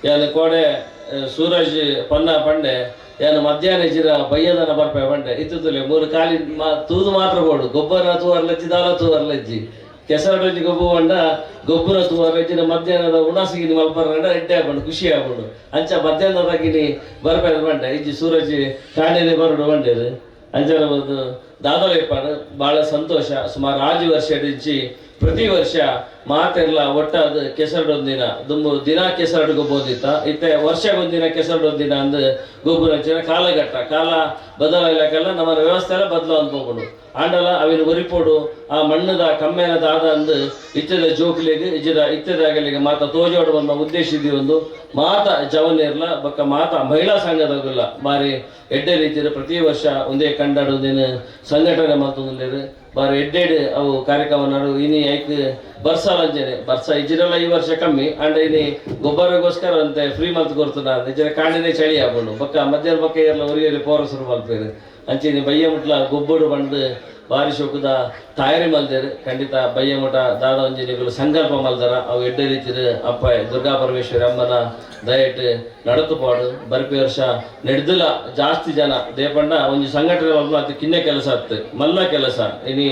ಯಾನು ಕೋಡೆ ಸೂರಜ್ ಪನ್ನ ಪಂಡೆ ಯಾನು ಮಧ್ಯಾಹ್ನ ಜಿರ ಬಯ್ಯದನ ಬರ್ಪೆ ಬಂಡೆ ಇತ್ತುತ್ತಲೆ ಮೂರು ಕಾಲಿ ತೂದು ಮಾತ್ರ ಬೋಡು ಗೊಬ್ಬರ ತೂವರ್ಲಜ್ಜಿ ದಾಲ ತೂವರ್ಲಜ್ಜಿ ಕೆಸರೊಂಜಿ ಗೊಬ್ಬು ಬಂಡ ಗೊಬ್ಬರ ತೂವರ್ಲಜ್ಜಿನ ಮಧ್ಯಾಹ್ನದ ಉಣಸಿಗಿನಿ ಮಲ್ಪರಂಡ ಎಡ್ಡೆ ಆಗ್ಬಂಡು ಖುಷಿ ಆಗ್ಬಂಡು ಅಂಚ ಮಧ್ಯಾಹ್ನದಾಗಿನಿ ಬರ್ಪೆ ಬಂಡೆ ಇಜ್ಜಿ ಸೂರಜ್ ಕಾಂಡೆನೆ ಬರಡು ಬಂಡೇರು ಅಂಚನ ಒಂದು ದಾದಲೆಪ್ಪಾಡು ಭಾಳ ಸಂತೋಷ ಸುಮಾರು 6 ವರ್ಷ ಇಜ್ಜಿ ಪ್ರತಿ ವರ್ಷ ಮಾತೆಲ್ಲ ಒಟ್ಟಾದ ಕೆಸರಡೊಂದಿನ ದುಂಬು ದಿನ ಕೆಸರಡು ಗೊಬ್ಬೋದಿತ್ತ ಇತ್ತೆ ವರ್ಷಗೊಂದಿನ ಕೆಸರಡೊಂದಿನ ಅಂದು ಗೊಬ್ಬರ ಹಂಚಿನ ಕಾಲಘಟ್ಟ ಕಾಲ ಬದಲಾಗಲೆಲ್ಲ ನಮ್ಮ ವ್ಯವಸ್ಥೆ ಎಲ್ಲ ಬದಲಾವಣೆ ಹೋಗ್ಬಿಡು ಆಂಡಲ ಅವಿನ ಒರಿಪೋಡು ಆ ಮಣ್ಣದ ಕಮ್ಮೆನ ದಾದ ಅಂದು ಇಚ್ಚದ ಜೋಕ್ಲಿಗೆ ಇಜ್ಜದ ಇತ್ತದಾಗಲಿಗೆ ಮಾತ ತೋಜೋಡು ಬಂದ ಉದ್ದೇಶ ಒಂದು ಮಾತ ಜವನಿರ್ಲ ಬಕ್ಕ ಮಾತ ಮಹಿಳಾ ಸಂಘದಾಗಲ್ಲ ಬಾರಿ ಎಡ್ಡೆ ರೀತಿಯ ಪ್ರತಿ ವರ್ಷ ಒಂದೇ ಕಂಡಾಡು ಒಂದಿನ ಸಂಘಟನೆ ಮಾತೊಂದಿರು ಬಾರಿ ಎಡ್ಡೆಡ್ ಅವು ಕಾರ್ಯಕ್ರಮ ನಡು ಇನಿ ಐಕ್ ಬರ್ಸಾಲಂಜನೆ ಬರ್ಸ ಇಜ್ಜಿರಲ್ಲ ಈ ವರ್ಷ ಕಮ್ಮಿ ಅಂಡ್ ಇನಿ ಗೊಬ್ಬರಗೋಸ್ಕರ ಅಂತೆ ಫ್ರೀ ಮಂತ್ ಕೊಡ್ತಾನ ಇಜ್ಜರ ಕಾಂಡಿನೇ ಚಳಿ ಆಗ್ಬೋದು ಬಕ್ಕ ಮಧ್ಯಾಹ್ನ ಬಕ್ಕ ಎಲ್ಲ ಒರಿಯಲ್ಲಿ ಪೋರಸರು ಮಲ್ಪೇರು ಅಂಚಿನಿ ಬಯ್ಯ ಮುಟ್ಲ ಗೊಬ್ಬಡು ಬಂದು ಬಾರಿ ಶೋಕದ ತಯಾರಿ ಮಲ್ದೇರು ಖಂಡಿತ ಬಯ್ಯ ಮುಟ ದಾದ ಒಂಜಿನಿಗಳು ಸಂಕಲ್ಪ ಮಲ್ದಾರ ಅವು ಎಡ್ಡೆ ರೀತಿಯ ಅಪ್ಪ ದುರ್ಗಾ ಪರಮೇಶ್ವರಿ ಅಮ್ಮನ ದಯಟ್ ನಡತುಪಾಡು ಬರ್ಪಿ ವರ್ಷ ನಡೆದಿಲ್ಲ ಜಾಸ್ತಿ ಜನ ದೇಪಂಡ ಒಂದು ಸಂಘಟನೆ ಅದು ಕಿನ್ನೆ ಕೆಲಸ ಆಗ್ತದೆ ಮಲ್ಲ ಕೆಲಸ ಇನಿ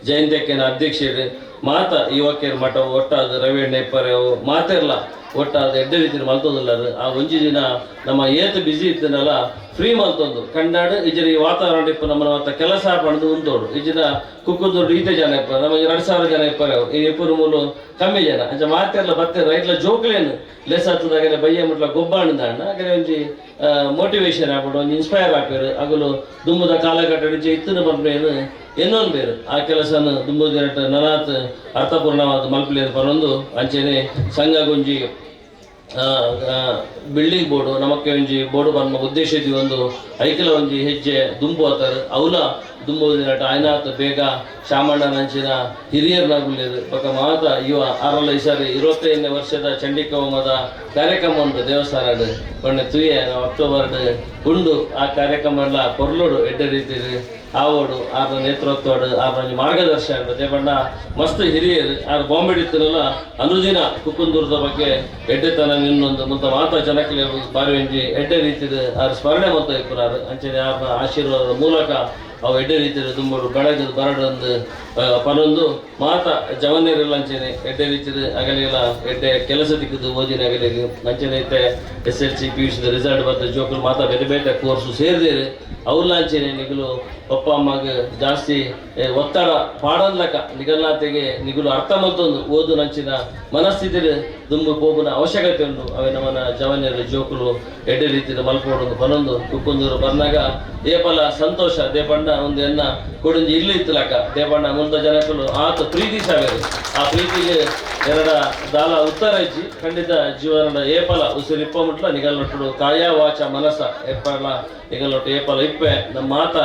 ಜಯಂತಿಯಕ್ಕೇನ ಅಧ್ಯಕ್ಷರು ಮಾತ ಯುವಕಿಯರ ಮಠ ಒಟ್ಟಾದ ರವಿಯಣ್ಣ ಎಪ್ಪರೆವು ಮಾತಿರಲ್ಲ ಒಟ್ಟಾದ ಎಡ್ಡೆ ರೀತಿಯ ಮಲ್ತೊಂದಿಲ್ಲ ಆ ಒಂಜಿ ದಿನ ನಮ್ಮ ಏತ್ ಬಿಸಿ ಇತ್ತನಲ್ಲ ಫ್ರೀ ಮಲ್ತೊಂದು ಕಂಡಾಡು ಇಜ್ಜರ ಈ ವಾತಾವರಣ ಇಪ್ಪ ನಮ್ಮ ಮತ್ತ ಕೆಲಸ ಪಡೆದು ಉಂಟೋಡು ಇಜ್ಜಿನ ಕುಕ್ಕುದೊಡ್ಡು ಈತೆ ಜನ ಇಪ್ಪ ನಮಗೆ 2,000 ಜನ ಇಪ್ಪರೆವು ಈ ಇಪ್ಪರು ಮೂಲು ಕಮ್ಮಿ ಜನ ಅಂಚ ಮಾತೆರ್ಲ ಬತ್ತೆ ರೈಟ್ಲ ಜೋಕ್ಲೇನು ಲೆಸ್ ಹತ್ತದಾಗಲೇ ಬಯ್ಯ ಮುಟ್ಲ ಗೊಬ್ಬಾಣದ ಅಣ್ಣ ಹಾಗೆ ಒಂಜಿ ಮೋಟಿವೇಶನ್ ಆಗ್ಬಿಡು ಒಂದು ಇನ್ಸ್ಪೈರ್ ಆಗ್ಬೇರು ಆಗಲು ದುಂಬುದ ಕಾಲಘಟ್ಟ ಇತ್ತನ ಬರ್ಬೇನು ಇನ್ನೊಂದು ಬೇರು ಆ ಕೆಲಸನ ದುಂಬುದ ನನಾತ್ ಅರ್ಥಪೂರ್ಣವಾದ ಮಲ್ಪಲೇನು ಪರೊಂದು ಅಂಚೆನೆ ಸಂಘ ಗುಂಜಿ ಬಿಲ್ಡಿಂಗ್ ಬೋರ್ಡು ನಮಕ್ಕೆ ಒಂಜಿ ಬೋರ್ಡು ಬನ್ಮ ಉದ್ದೇಶ ಇದ್ದೀವಿ ಒಂದು ಐಕಲ ಒಂಜಿ ಹೆಜ್ಜೆ ದುಂಬು ಆತಾರೆ ಅವಲ ದುಂಬೋದಿನ ಆಯ್ನಾತ್ ಬೇಗ ಶಾಮಣ್ಣನಂಚಿನ ಹಿರಿಯರ್ನಾಗುಲ್ಲೇರು ಬಕ ಮಾತ ಇವ 25ನೇ ವರ್ಷದ ಚಂಡಿಕ ಹೋಮದ ಕಾರ್ಯಕ್ರಮ ಉಂಟು ದೇವಸ್ಥಾನಡು ಕೊನೆ ತುಯ್ಯ ಅಕ್ಟೋಬರ್ ಉಂಡು ಆ ಕಾರ್ಯಕ್ರಮ ಎಲ್ಲ ಕೊರ್ಲೋಡು ಎಡ್ಡೆ ರೀತಿ ಆವೋಡು ಆರ ನೇತೃತ್ವಡು ಆರ ಮಾರ್ಗದರ್ಶನ ಅದೇ ಬಣ್ಣ ಮಸ್ತ್ ಹಿರಿಯರು ಆರು ಬಾಂಬೆಡಿತ್ತನಲ್ಲ ಅನುದಿನ ಕುಕ್ಕುಂದೂರದ ಬಗ್ಗೆ ಎಡ್ಡೆತನ ಇನ್ನೊಂದು ಮುಂತ ಮಾತ ಜನಕ್ಕೆ ಬಾರಿ ಒಂಜಿ ಎಡ್ಡೆ ರೀತಿದ ಆರು ಸ್ಮರಣೆ ಮೊತ್ತ ಇಪ್ಪರಾರು ಅಂಚನೆ ಆರ ಆಶೀರ್ವಾದದ ಮೂಲಕ ಅವು ಎಡ್ಡೆ ರೀತಿಯ ತುಂಬರು ಬೆಳಗದು ಬರಡೊಂದು ಪನೊಂದು ಮಾತ ಜವನೇರೆಲ್ಲ ಅಂಚೆನೆ ಎಡ್ಡೆ ರೀತಿಯ ಅಗಲಿಲ್ಲ ಎಡ್ಡೆ ಕೆಲಸ ದಿಕ್ಕದು ಓದಿನ ಅಗಲಿಗೆ ಅಂಚನೆ ಐತೆ SLC PUC ರಿಸಲ್ಟ್ ಬರ್ತದೆ ಜೋಕುಲು ಮಾತ ಬೇರೆ ಬೇರೆ ಕೋರ್ಸು ಸೇರಿದೇರು ಅವ್ರಲ್ಲ ಅಂಚೆನೆ ನಿಗಲು ಪಪ್ಪ ಅಮ್ಮಗೆ ಜಾಸ್ತಿ ಒತ್ತಡ ಪಾಡನ್ಲಕ ನಿಗಲ್ನಾತೆಗೆ ನಿಗಲು ಅರ್ಥ ಮತ್ತೊಂದು ಓದು ನಂಚಿನ ಮನಸ್ಥಿತಿ ದುಂಬು ಪೋಬುನ ಅವಶ್ಯಕತೆ ಉಂಟು ಅವೇ ನಮ್ಮನ ಜವನಿಯರು ಜೋಕುಲು ಎಡ್ಡೆ ರೀತಿಯ ಮಲ್ಪೋಡೊಂದು ಪನೊಂದು ಕುಕ್ಕುಂದೂರು ಬಂದಾಗ ಏಪಲ ಸಂತೋಷ ದೇಪಣ್ಣ ಒಂದು ಎನ್ನ ಕೊಡಂಜಿ ಇಲ್ಲಿ ಇತ್ತಲಕ ದೇಪಣ್ಣ ಮುಂದ ಜನಕ್ಕಲು ಆತ ಪ್ರೀತಿ ಸಾವೇರು ಆ ಪ್ರೀತಿಗೆ ಎರಡ ದಾಲ ಉತ್ತರ ಇಜ್ಜಿ ಖಂಡಿತ ಜೀವನದ ಏಪಲ ಉಸಿರಿಪ್ಪ ಮುಟ್ಲ ನಿಗಲ್ನೊಟ್ಟು ಕಾಯ ವಾಚ ಮನಸ್ಸ ಏಪಲ ನಿಗಲ್ನೊಟ್ಟು ಏಪಲ ಇಪ್ಪೆ ನಮ್ಮ ಮಾತ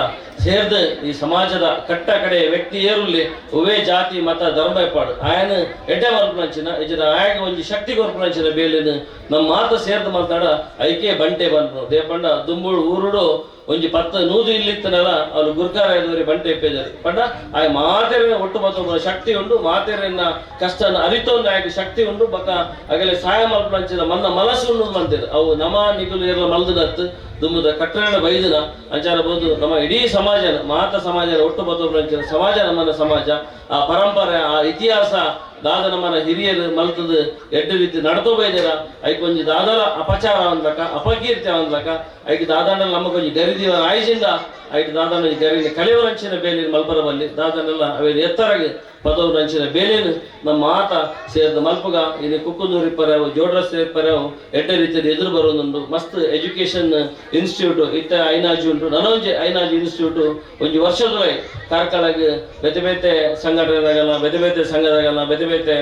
ಸೇರ್ದ ಈ ಸಮಾಜದ ಕಟ್ಟ ಕಡೆ ವ್ಯಕ್ತಿ ಏರುಲ್ಲಿ ಉವೇ ಜಾತಿ ಮತ ಧರ್ಮ ಎಪ್ಪಾಡು ಆಯನ ಎಡ್ಡೆ ಮಲ್ಪನಂಚಿನ ಇಜರ ಆಯಗ ಒಂಜಿ ಶಕ್ತಿ ಕೊರ್ಪನಂಚಿನ ಬೇಲಿನ ನಮ್ಮ ಮಾತ ಸೇರ್ದ ಮಾತಾಡ ಐಕೆ ಬಂಟೆ ಬಂದ್ರು ದೇಪಂಡ ದುಂಬುಳು ಊರುಡು ಒಂಜಿ 10 ನೂದು ಇಲ್ಲಿತ್ತನಲ್ಲ ಅವ್ರು ಗುರ್ಕಾರದವರಿ ಬಂಟೆ ಎಪ್ಪೇದರು ಪಂಡ ಆಯ ಮಾತೆರಿನ ಒಟ್ಟು ಬತ್ತ ಶಕ್ತಿ ಉಂಡು ಮಾತೆರಿನ ಕಷ್ಟನ ಅರಿತೊಂದು ಆಯ್ಕೆ ಶಕ್ತಿ ಉಂಡು ಬಕ್ಕ ಆಗಲೇ ಸಹಾಯ ಮಲ್ಪನಂಚಿನ ಮನ್ನ ಮನಸ್ಸು ಉಂಡು ಮಂತಿರು ಅವು ನಮ ನಿಗುಲು ಇರಲ ಮಲ್ದನತ್ತು ದುಂಬುದ ಕಟ್ಟಡ ಬೈದನ ಅಂಚಾರಬಹುದು ನಮ್ಮ ಇಡೀ ಸಮಾಜ ಮಾತ ಸಮಾಜದ ಒಟ್ಟು ಬತ್ತ ಸಮಾಜ ನಮ್ಮನ ಸಮಾಜ ಆ ಪರಂಪರೆ ಆ ಇತಿಹಾಸ ದಾದ ನಮ್ಮನ ಹಿರಿಯರು ಮಲ್ತದ ಎಡ್ಡೆ ರೀತಿ ನಡ್ಕೋ ಬೈದರ ಐಕೊಂಜಿ ದಾದಲ ಅಪಚಾರ ಅಂದ್ಲಕ ಅಪಕೀರ್ತಿ ಅಂದ್ಲಕ ಐಕ್ ದಾದಾಂಡ ನಮಗೊಂಜಿ ಗರಿದಿವ ಆಯ್ಜಿಂದ ಐಟ್ ದಾದಾನ ಗರಿನ ಕಲಿಯವರಂಚಿನ ಬೇಲಿನ ಮಲ್ಪರಬಲ್ಲಿ ದಾದನೆಲ್ಲ ಅವೇ ಎತ್ತರಾಗಿ ಪದವು ರಂಚಿನ ಬೇಲಿನ ನಮ್ಮ ಮಾತ ಸೇರಿದ ಮಲ್ಪಗ ಇನ್ನು ಕುಕ್ಕುಂದೂರು ಇಪ್ಪರೆವು ಜೋಡ್ರಸ್ತೆ ಇಪ್ಪರೆವು ಎಡ್ಡೆ ರೀತಿಯಲ್ಲಿ ಎದುರು ಬರೋದೊಂದು ಮಸ್ತ್ ಎಜುಕೇಶನ್ ಇನ್ಸ್ಟಿಟ್ಯೂಟ್ ಇತ್ತ ಐನಾಜಿ ಉಂಟು ನನೊಂಜಿ ಐನಾಜಿ ಇನ್ಸ್ಟಿಟ್ಯೂಟ್ ಒಂಜಿ ವರ್ಷದೊಳಗೆ ಕಾರ್ಕಳಗೆ ಬೇತೆ ಬೇತೆ ಸಂಘಟನೆದಾಗಲ್ಲ ಬೇತೆ ಬೇತೆ ಸಂಘದಾಗಲ್ಲ ಬೇತೆ ಬೇತೆ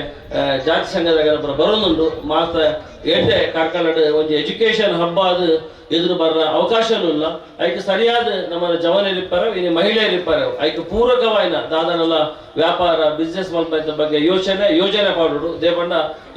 ಜಾತಿ ಸಂಘದಾಗಲ್ಲ ಬರೋದೊಂದು ಮಾತ ಎಡ್ಡೆ ಕಾರ್ಕಳದ ಒಂಜಿ ಎಜುಕೇಶನ್ ಹಬ್ಬ ಅದು ಎದುರು ಬರ ಅವಕಾಶನೂ ಇಲ್ಲ. ಅದಕ್ಕೆ ಸರಿಯಾದ ನಮ್ಮ ಜವನರಿಪ್ಪಾರ ಇನ್ನು ಮಹಿಳೆಯರಿಪ್ಪಾರ ಅದಕ್ಕೆ ಪೂರಕವಾಯಿನ ದಾದನೆಲ್ಲ ವ್ಯಾಪಾರ ಬಿಸ್ನೆಸ್ ಮಲ್ಪದ ಬಗ್ಗೆ ಯೋಜನೆ ಪಾಡೋಡು ದೇಪಂಡ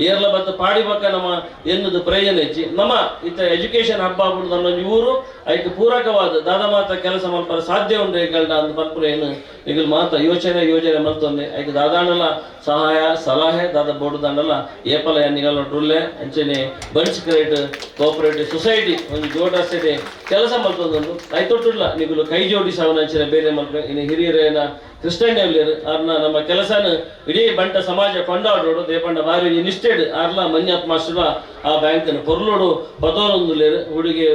ಏರ್ಲ ಬತ್ತ ಪಾಡಿ ಬಕ್ಕ ನಮ್ಮ ಎನ್ನುದು ಪ್ರಯೋಜನ ಹೆಚ್ಚಿ ನಮ್ಮ ಇತ್ತ ಎಜುಕೇಶನ್ ಹಬ್ಬ ಆಗ್ಬಿಡು ನನ್ನ ಊರು ಅದಕ್ಕೆ ಪೂರಕವಾದ ದಾದ ಮಾತ ಕೆಲಸ ಮಲ್ಪರ ಸಾಧ್ಯ ಉಂಟು ಏಕಲ್ಡ ಅಂತ ಪನ್ಪುರ ಏನು ಈಗ ಮಾತ ಯೋಜನೆ ಮಲ್ತೊಂದೆ ಅದಕ್ಕೆ ದಾದಾನೆಲ್ಲ ಸಹಾಯ ಸಲಹೆ ದಾದ ಬೋರ್ಡು ದಂಡಲ್ಲ ಏಪಲ ಎನ್ನಿಗಲ್ಲ ರುಲ್ಲೆ ಅಂಚನೆ ಬನ್ಸ್ ಕ್ರೇಟ್ ಕೋಆಪರೇಟಿವ್ ಸೊಸೈಟಿ ಒಂದು ಜೋಡಾಸೆ ಕೆಲಸ ಮಲ್ತೊಂದು ಐತೊಟ್ಟಿಲ್ಲ ನಿಗಲು ಕೈ ಜೋಡಿಸಿ ಅವನ ಅಂಚನೆ ಬೇರೆ ಮಲ್ಪೆ ಇನ್ನು ಹಿರಿಯರೇನ ಕ್ರಿಸ್ಟಿಯನ್ ಅರ್ನ ನಮ್ಮ ಕೆಲಸನ ಇಡೀ ಬಂಟ ಸಮಾಜ ಕೊಂಡಾಡೋಡು ದೇಪಂಡ ಬಾರಿ ನಿಷ್ಠೆಡ್ ಅರ್ಲ ಮನ್ಯಾತ್ ಮಾಸ್ಟರ್ ಆ ಬ್ಯಾಂಕ್ ಪೊರ್ಲೋಡು ಪದೋನೊಂದು ಹುಡುಗಿ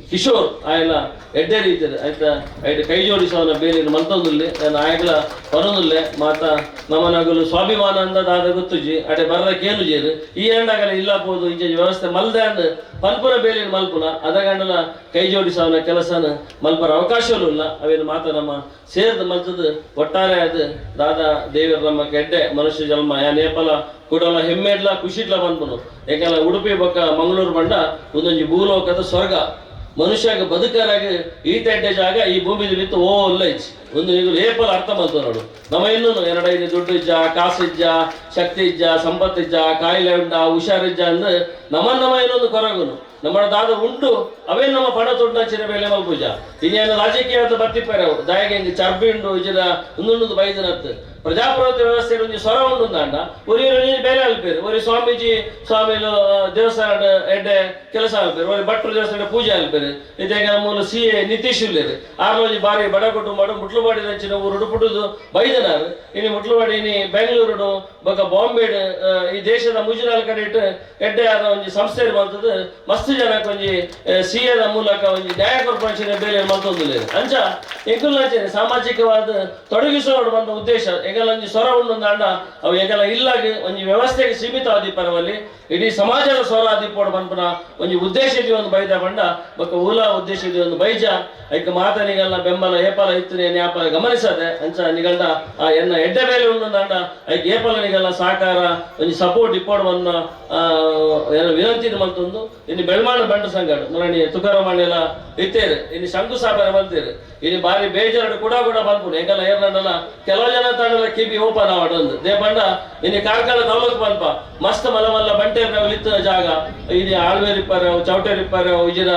ಕಿಶೋರ್ ಆಯ್ಲ ಎಡ್ಡೆ ರೀತಿ ಆಯ್ತಾ ಐಟ್ ಕೈ ಜೋಡಿಸವನ ಬೇರೆ ಮಲ್ತೊಂದುಲ್ಲೆ ನಾನು ಆಯ್ಲ ಬರೋದಿಲ್ಲೆ ಮಾತ ನಮ್ಮನಗಲು ಸ್ವಾಭಿಮಾನ ಅಂದಾದ ಗೊತ್ತುಜಿ ಅಡೆ ಬರ್ರಕ್ಕೇನು ಜೇರು ಈ ಎಂಡಾಗಲ ಇಲ್ಲ ಬೋದು ಈ ವ್ಯವಸ್ಥೆ ಮಲ್ದೆ ಅಂದ್ ಪನ್ಪುರ ಬೇರೆ ಮಲ್ಪುನ ಅದಗಂಡಲ ಕೈ ಜೋಡಿಸವನ ಕೆಲಸನ ಮಲ್ಪರ ಅವಕಾಶವೂ ಇಲ್ಲ ಅವೇನು ಮಾತ ನಮ್ಮ ಸೇರ್ದ ಮಲ್ತದ ಒಟ್ಟಾರೆ ಅದು ದಾದ ದೇವರ ನಮ್ಮ ಕೆಡ್ಡೆ ಮನುಷ್ಯ ಜನ್ಮ ಯಾ ನೇಪಲ ಕೂಡಲ ಹೆಮ್ಮೆಡ್ಲ ಖುಷಿಡ್ಲ ಬಂದ್ಪುನು ಯಾಕೆಲ್ಲ ಉಡುಪಿ ಬೊಕ್ಕ ಮಂಗಳೂರು ಬಂಡ ಒಂದೊಂದು ಭೂಲೋಕದ ಸ್ವರ್ಗ ಮನುಷ್ಯಗೆ ಬದುಕರಾಗಿ ಈಟೆಡ್ಡೆ ಜಾಗ ಈ ಭೂಮಿ ಬಿತ್ತು ಓ ಅಲ್ಲ ಇಚ್ಚಿ ಒಂದು ನೀವು ಏಪಲ್ ಅರ್ಥ ಮಾಡ್ತು ನೋಡು ನಮ್ಮ ಇನ್ನೂ ಎರಡೈದು ದುಡ್ಡು ಇಜ್ಜ ಕಾಸು ಇಜ್ಜ ಶಕ್ತಿ ಇಜ್ಜ ಸಂಪತ್ತು ಇಜ್ಜ ಕಾಯಿಲೆ ಉಂಡ ಹುಷಾರಿಜ್ಜ ಅಂದ್ರೆ ನಮ್ಮ ಇನ್ನೊಂದು ಕೊರಗುನು ನಮ್ಮ ದಾದ ಉಂಟು ಅವೇ ನಮ್ಮ ಪಣ ತೊಂಡಂಚಿನ ಬೆಲೆ ಮಲ್ಪೂಜ ಇನ್ನೇನು ರಾಜಕೀಯ ಅಂತ ಬರ್ತಿಪ್ಪಾರೆ ಅವು ದಯಗೆ ಹಿಂಗೆ ಚರ್ಬಿ ಉಂಡು ಇಜದ ಇನ್ನೊಂದು ಬೈದನತ್ತು ಪ್ರಜಾಪ್ರಭುತ್ವ ವ್ಯವಸ್ಥೆ ಒಂದು ಸ್ವರ ಉಂಟು ಅಂಡ ಒರಿ ಬೇರೆ ಅಲ್ಪೇರು ಒರಿ ಸ್ವಾಮಿಲು ದೇವಸ್ಥಾನ ಎಡ್ಡೆ ಕೆಲಸ ಅಲ್ಪೇರು ಒರಿ ಭಟ್ರು ದೇವಸ್ಥಾನ ಪೂಜೆ ಅಲ್ಪೇರು ಇದಾಗ ಮೂಲ CA ನಿತೀಶ್ ಇಲ್ಲೇರು ಆರ್ಲೋಜಿ ಬಾರಿ ಬಡ ಕುಟುಂಬ ಮುಟ್ಲುವಾಡಿ ದಂಚಿನ ಊರು ಉಡುಪುಟುದು ಬೈದನಾರು ಇನ್ನು ಮುಟ್ಲುವಾಡಿ ಇನಿ ಬೆಂಗಳೂರು ಬೊಕ್ಕ ಬಾಂಬೆ ಈ ದೇಶದ ಮುಜುರಾಲ್ ಕಡೆ ಇಟ್ಟು ಎಡ್ಡೆ ಆದ ಒಂದು ಸಂಸ್ಥೆ ಮಾಡ್ತದ ಮಸ್ತ್ ಜನಕ್ಕೆ ಒಂದು CA ಮೂಲಕ ಒಂದು ನ್ಯಾಯ ಕಾರ್ಪೊರೇಷನ್ ಬೇರೆ ಮಾಡ್ತೊಂದಿಲ್ಲ ಅಂಚ ಎಂಕುಲ್ಲಾಚನೆ ಸಾಮಾಜಿಕವಾದ ತೊಡಗಿಸೋಡು ಬಂದ ಉದ್ದೇಶ ಎಗಲ ಒಂದು ಸ್ವರ ಉಂಡು ಅಂಡ ಅವು ಎಗಲ ಇಲ್ಲಾಗಿ ಒಂದು ವ್ಯವಸ್ಥೆಗೆ ಸೀಮಿತ ಆದಿಪ್ಪರವಲ್ಲಿ ಇಡೀ ಸಮಾಜದ ಸ್ವರ ಆದಿಪ್ಪೋಡು ಬಂಪನ ಒಂದು ಉದ್ದೇಶದಿ ಒಂದು ಬೈದ ಬಂಡ ಬೊಕ್ಕ ಊಲ ಉದ್ದೇಶದಿ ಒಂದು ಬೈಜ ಐಕ ಮಾತನಿಗಲ್ಲ ಬೆಂಬಲ ಏಪಲ ಇತ್ತು ನ್ಯಾಪಲ ಗಮನಿಸದೆ ಅಂಚ ನಿಗಂಡ ಆ ಎನ್ನ ಎಡ್ಡೆ ಬೇಲೆ ಉಂಡು ಅಂಡ ಐಕ ಏಪಲನಿಗೆಲ್ಲ ಸಹಕಾರ ಒಂದು ಸಪೋರ್ಟ್ ಇಪ್ಪೋಡು ಬಂದ ವಿನಂತಿ ಮಲ್ತೊಂದು ಇನ್ನು ಬೆಳ್ಮಾಣ ಬಂಡ ಸಂಘ ಮುರಣಿ ತುಕಾರಾಮಣಿ ಎಲ್ಲ ಇತ್ತೇರು ಇನ್ನು ಶಂಕುಸ್ಥಾಪನೆ ಬಂತೇರು ಇನ್ನು ಬಾರಿ ಬೇಜಾರು ಕೂಡ ಬಂದ್ಪುಡು ಹೆಂಗಲ್ಲ ಏರ್ನಲ್ಲ ಕೆಲವು ಜನ ತಂಡಲ ಕಿಬಿ ಓಪನ್ ಆವಡೊಂದು ದೇ ಬಂಡ ಇನ್ನು ಕಾರ್ಕಳ ತಾಲೂಕು ಬಂಪ ಮಸ್ತ್ ಮಲ್ಲ ಬಂಟೇರ್ ಇತ್ತ ಜಾಗ ಇದು ಆಳ್ವೇರ್ ಇಪ್ಪಾರ ಚೌಟೇರ್ ಇಪ್ಪಾರ ಇಜಿನ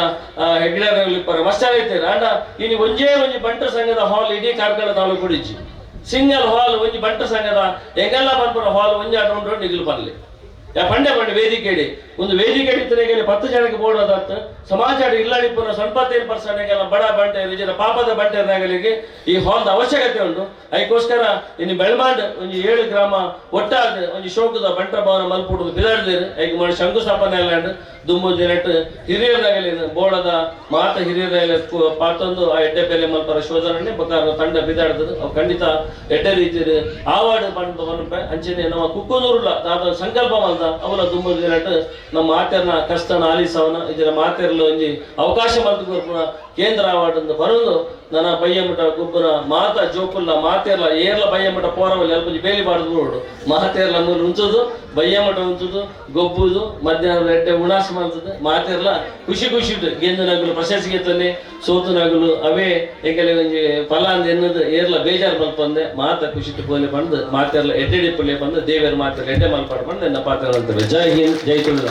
ಹೆಗ್ಡೇರ್ ಇಪ್ಪಾರ ಮಸ್ತ್ ಐತೇರು ಅಂಡ ಇನ್ನು ಒಂಜೇ ಒಂದು ಬಂಟ ಸಂಘದ ಹಾಲ್ ಇಡೀ ಕಾರ್ಕಳ ತಾಲೂಕು ಕುಡಿಚಿ ಸಿಂಗಲ್ ಹಾಲ್ ಒಂದು ಬಂಟ ಸಂಘದ ಹೆಂಗೆಲ್ಲ ಬಂದ್ಪುರ ಹಾಲ್ ಒಂಜಿ ಅಟೌಂಟ್ ನಿಗಿಲು ಬರ್ಲಿ ಪಂಡೆ ವೇದಿಕೆ ಒಂದು ವೇದಿಕೆ ಇತ್ತನೆಗೆಲ್ಲ 10 ಜನಕ್ಕೆ ಬೋಡೋದತ್ತ ಸಮಾಜ ಇಲ್ಲಡಿಪುರ 25% ಬಡ ಬಂಟೆ ವಿಜಯ ಪಾಪದ ಬಂಟೆನಾಗಲಿಗೆ ಈ ಹಾಲ್ದ ಅವಶ್ಯಕತೆ ಉಂಟು ಅದಕ್ಕೋಸ್ಕರ ಇನ್ನು ಬೆಳ್ಮಾಂಡ್ ಒಂದು 7 ಗ್ರಾಮ ಒಟ್ಟಾದ ಒಂದು ಶೋಕದ ಬಂಟ ಭವನ ಮಲ್ಪುಡು ಬಿದಾಡ್ದೇರು ಅದಕ್ಕೆ ಮಾಡಿ ಶಂಕುಸ್ಥಾಪನೆ ಎಲ್ಲ ದುಂಬು ದಿನಟ್ಟು ಹಿರಿಯರಾಗಲಿ ಬೋಡದ ಮಾತ ಹಿರಿಯರ ಪಾತೊಂದು ಆ ಎಡ್ಡೆ ಬೆಲೆ ಮಲ್ಪರ ಶೋಧನೆ ಬಕಾರ ತಂಡ ಬಿದಾಡ್ತದೆ ಅವು ಖಂಡಿತ ಎಡ್ಡೆ ರೀತಿ ಆವಾರ್ಡ್ ಬಂದ ಅಂಚನೆ ನಮ್ಮ ಕುಕ್ಕನೂರುಲ ದಾದ ಸಂಕಲ್ಪ ಮಲ್ದ ಅವಲ ದುಂಬು ದಿನಟ್ಟು ನಮ್ಮ ಮಾತೆರ್ನ ಕಷ್ಟನ ಆಲಿಸವನ ಇದರ ಮಾತೆರ್ಲು ಒಂಜಿ ಅವಕಾಶ ಮಲ್ತು ಕೇಂದ್ರ ಅವಾರ್ಡ್ ಅಂತ ಬರೋದು ನನ್ನ ಬಯ್ಯಮಠ ಗುಬ್ಬನ ಮಾತ ಜೋಕುಲ್ಲ ಮಾತೆರ್ಲ ಏರ್ಲ ಬಯ್ಯಮಠ ಪೋರವಲ್ಲಿ ಅಲ್ಪ ಬೇಲಿ ಬಾರ್ದು ನೋಡು ಮಾತೆರ್ಲ ಮೂರು ಉಂಚುದು ಬಯ್ಯಮಠ ಉಂಚುದು ಗೊಬ್ಬುದು ಮಧ್ಯಾಹ್ನ ಎಡ್ಡೆ ಉಣಾಸ ಮಾಡ್ತದೆ ಮಾತೆರ್ಲ ಖುಷಿ ಗೆಂದು ನಗಲು ಪ್ರಶಸ್ತಿಗೆ ತಂದೆ ಸೋತು ನಗಲು ಅವೇ ಏಕೆಲೆ ಒಂಜಿ ಫಲ ಅಂದ ಎನ್ನದು ಏರ್ಲ ಬೇಜಾರು ಮಲ್ಪಂದೆ ಮಾತ ಖುಷಿ ಪೋಲೆ ಬಂದು ಮಾತೆರ್ಲ ಎಡ್ಡೆ ಪುಳ್ಳೆ ಬಂದು ದೇವರ ಮಾತೆರ್ಲ ಎಡ್ಡೆ ಮಲ್ಪಾಡು ಬಂದು ನನ್ನ ಪಾತ್ರ ಅಂತಾರೆ ಜೈ ಹಿಂದ್ ಜೈ ತುಳಿದ